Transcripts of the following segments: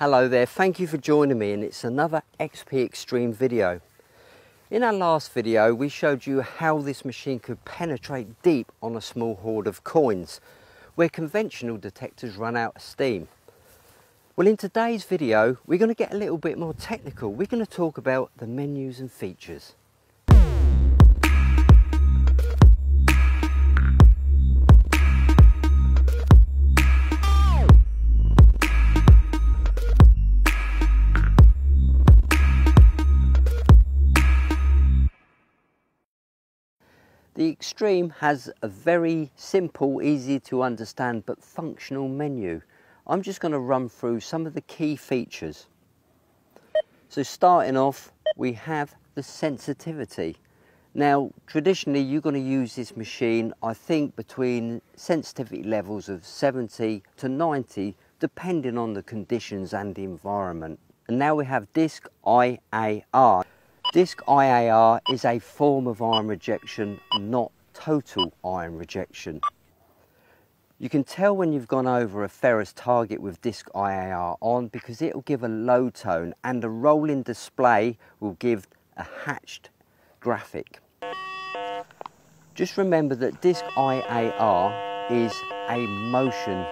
Hello there, thank you for joining me, and it's another XP Extreme video. In our last video we showed you how this machine could penetrate deep on a small hoard of coins where conventional detectors run out of steam. Well, in today's video we're going to get a little bit more technical. We're going to talk about the menus and features. The Extreme has a very simple, easy to understand but functional menu. I'm just going to run through some of the key features. So starting off, we have the sensitivity. Now traditionally you're going to use this machine, I think, between sensitivity levels of 70 to 90 depending on the conditions and the environment. And now we have disc IAR. Disc IAR is a form of ion rejection, not total ion rejection. You can tell when you've gone over a ferrous target with disc IAR on because it will give a low tone and the rolling display will give a hatched graphic. Just remember that disc IAR is a motion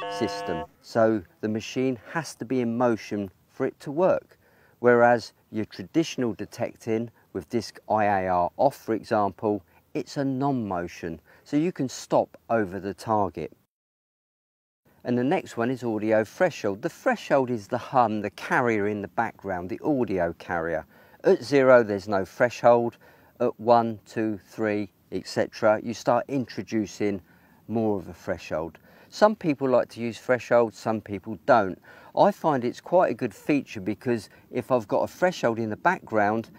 system, so the machine has to be in motion for it to work. Whereas your traditional detecting with disc IAR off, for example, it's a non-motion, so you can stop over the target. And the next one is audio threshold. The threshold is the hum, the carrier in the background, the audio carrier. At 0 there's no threshold. At 1, 2, 3, etc. you start introducing more of a threshold. Some people like to use threshold, some people don't. I find it's quite a good feature because if I've got a threshold in the background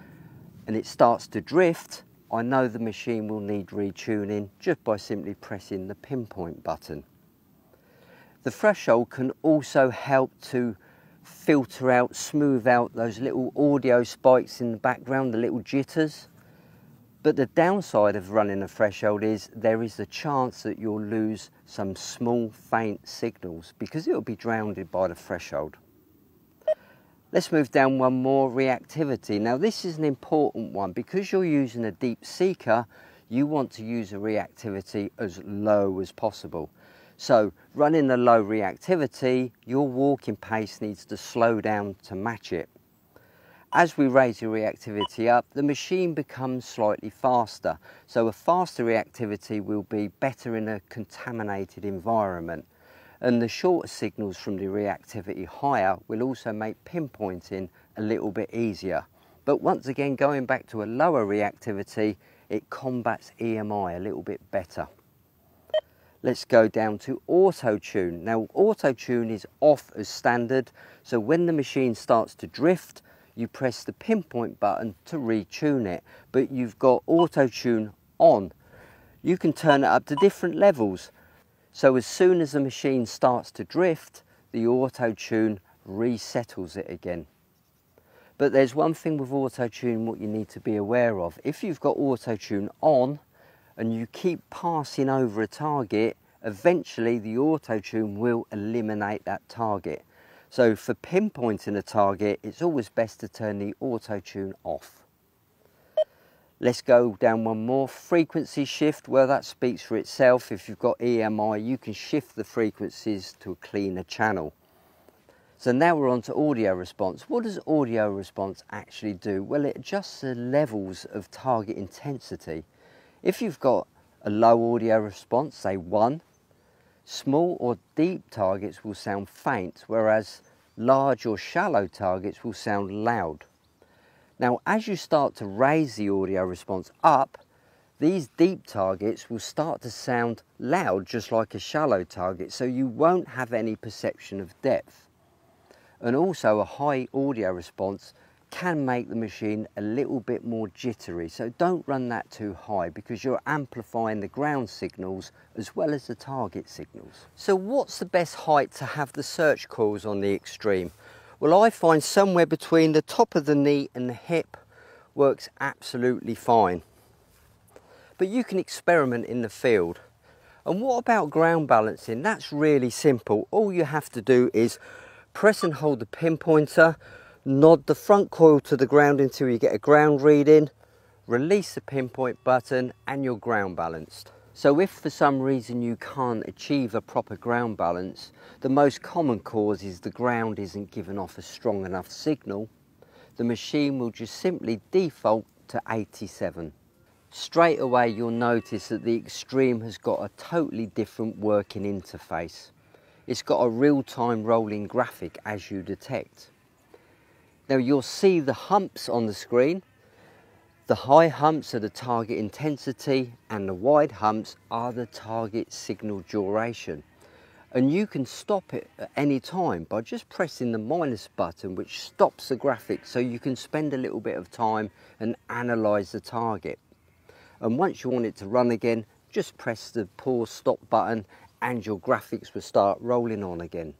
and it starts to drift, I know the machine will need retuning just by simply pressing the pinpoint button. The threshold can also help to filter out, smooth out those little audio spikes in the background, the little jitters. But the downside of running a threshold is there is the chance that you'll lose some small faint signals because it will be drowned by the threshold. Let's move down one more, reactivity. Now this is an important one because you're using a deep seeker. You want to use a reactivity as low as possible. So running a low reactivity, your walking pace needs to slow down to match it. As we raise the reactivity up, the machine becomes slightly faster. So a faster reactivity will be better in a contaminated environment. And the shorter signals from the reactivity higher will also make pinpointing a little bit easier. But once again, going back to a lower reactivity, it combats EMI a little bit better. Let's go down to auto tune. Now auto tune is off as standard. So when the machine starts to drift, you press the pinpoint button to retune it, but you've got auto tune on. You can turn it up to different levels. So as soon as the machine starts to drift, the auto tune resettles it again. But there's one thing with auto tune what you need to be aware of. If you've got auto tune on and you keep passing over a target, eventually the auto tune will eliminate that target. So for pinpointing a target, it's always best to turn the auto tune off. Let's go down one more, frequency shift. Well, that speaks for itself. If you've got EMI, you can shift the frequencies to a cleaner channel. So now we're on to audio response. What does audio response actually do? Well, it adjusts the levels of target intensity. If you've got a low audio response, say 1, small or deep targets will sound faint, whereas large or shallow targets will sound loud. Now, as you start to raise the audio response up, these deep targets will start to sound loud, just like a shallow target, so you won't have any perception of depth. And also a high audio response can make the machine a little bit more jittery, so don't run that too high because you're amplifying the ground signals as well as the target signals. So what's the best height to have the search coils on the Extreme? Well, I find somewhere between the top of the knee and the hip works absolutely fine. But you can experiment in the field. And what about ground balancing? That's really simple. All you have to do is press and hold the pinpointer, nod the front coil to the ground until you get a ground reading, release the pinpoint button and you're ground balanced. So if for some reason you can't achieve a proper ground balance, the most common cause is the ground isn't giving off a strong enough signal. The machine will just simply default to 87. Straight away you'll notice that the XTREME has got a totally different working interface. It's got a real-time rolling graphic as you detect. Now you'll see the humps on the screen. The high humps are the target intensity and the wide humps are the target signal duration. And you can stop it at any time by just pressing the minus button, which stops the graphic, so you can spend a little bit of time and analyse the target. And once you want it to run again, just press the pause stop button and your graphics will start rolling on again.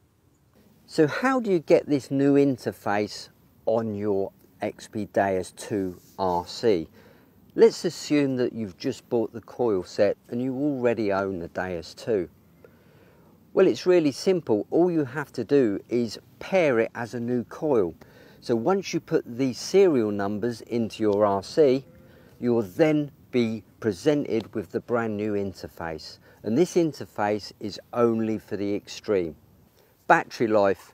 So how do you get this new interface on your XP DEUS 2 RC? Let's assume that you've just bought the coil set and you already own the DEUS 2. Well, it's really simple. All you have to do is pair it as a new coil. So once you put these serial numbers into your RC, you'll then be presented with the brand new interface. And this interface is only for the XTREME. Battery life.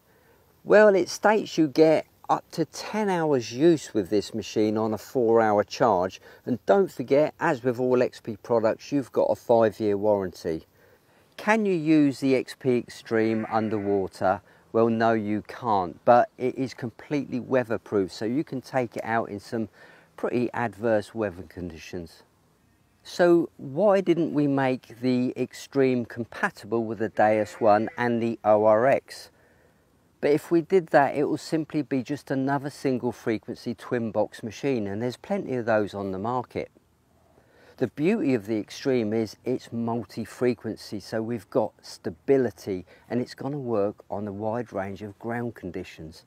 Well, it states you get up to 10 hours use with this machine on a 4-hour charge. And don't forget, as with all XP products, you've got a 5-year warranty. Can you use the XP XTREME underwater? Well, no, you can't, but it is completely weatherproof, so you can take it out in some pretty adverse weather conditions. So why didn't we make the XTREME compatible with the DEUS 1 and the ORX? But if we did that, it will simply be just another single frequency twin box machine, and there's plenty of those on the market. The beauty of the XTREME is it's multi-frequency, so we've got stability and it's going to work on a wide range of ground conditions.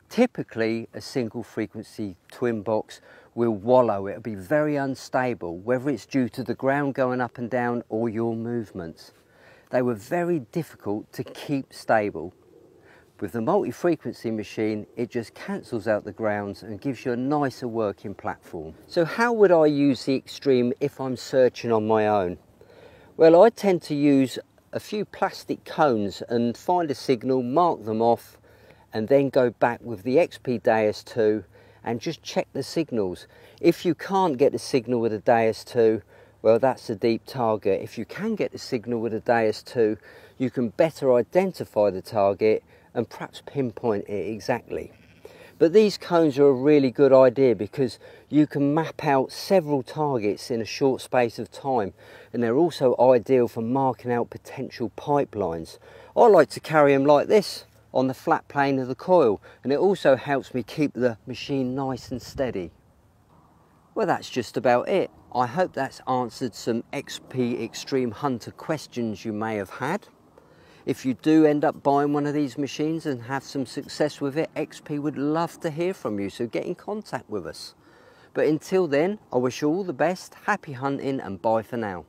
Typically, a single frequency twin box will wallow, it'll be very unstable, whether it's due to the ground going up and down or your movements. They were very difficult to keep stable. With the multi-frequency machine, it just cancels out the grounds and gives you a nicer working platform. So how would I use the XTREME if I'm searching on my own? Well, I tend to use a few plastic cones and find a signal, mark them off, and then go back with the XP DEUS 2 and just check the signals. If you can't get the signal with a DEUS 2, well, that's a deep target. If you can get the signal with a DEUS 2, you can better identify the target and perhaps pinpoint it exactly. But these cones are a really good idea because you can map out several targets in a short space of time, and they're also ideal for marking out potential pipelines. I like to carry them like this on the flat plane of the coil, and it also helps me keep the machine nice and steady. Well, that's just about it. I hope that's answered some XP XTREME Hunter questions you may have had. If you do end up buying one of these machines and have some success with it, XP would love to hear from you, so get in contact with us. But until then, I wish you all the best, happy hunting, and bye for now.